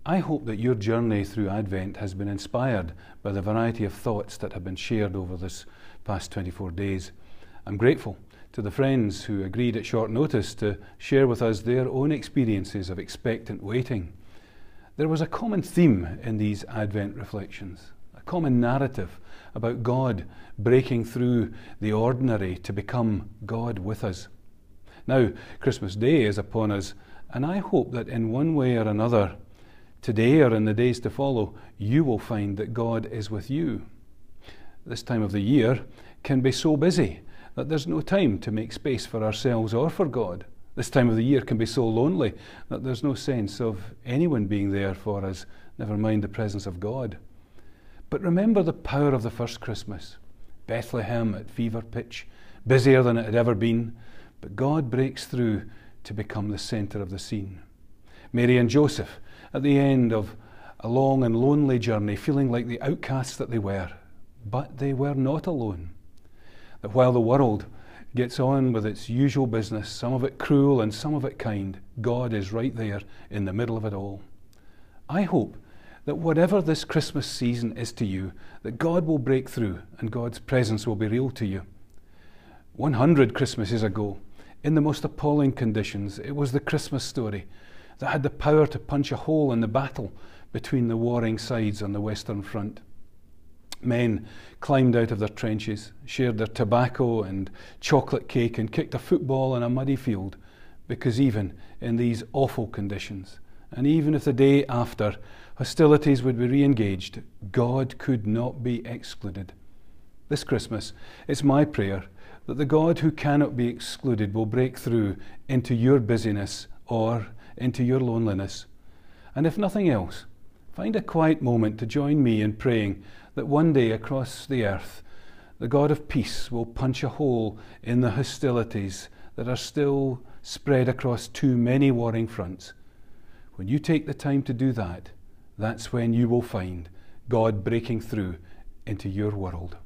I hope that your journey through Advent has been inspired by the variety of thoughts that have been shared over this past 24 days. I'm grateful to the friends who agreed at short notice to share with us their own experiences of expectant waiting. There was a common theme in these Advent reflections, a common narrative about God breaking through the ordinary to become God with us. Now, Christmas Day is upon us, and I hope that in one way or another, today or in the days to follow, you will find that God is with you. This time of the year can be so busy that there's no time to make space for ourselves or for God. This time of the year can be so lonely that there's no sense of anyone being there for us, never mind the presence of God. But remember the power of the first Christmas. Bethlehem at fever pitch, busier than it had ever been, but God breaks through to become the centre of the scene. Mary and Joseph, at the end of a long and lonely journey, feeling like the outcasts that they were, but they were not alone. That while the world gets on with its usual business, some of it cruel and some of it kind, God is right there in the middle of it all. I hope that whatever this Christmas season is to you, that God will break through and God's presence will be real to you. 100 Christmases ago, in the most appalling conditions, it was the Christmas story that had the power to punch a hole in the battle between the warring sides on the Western Front. Men climbed out of their trenches, shared their tobacco and chocolate cake and kicked a football in a muddy field, because even in these awful conditions, and even if the day after hostilities would be re-engaged, God could not be excluded. This Christmas, it's my prayer that the God who cannot be excluded will break through into your busyness or into your loneliness. And if nothing else, find a quiet moment to join me in praying that one day across the earth, the God of peace will punch a hole in the hostilities that are still spread across too many warring fronts. When you take the time to do that, that's when you will find God breaking through into your world.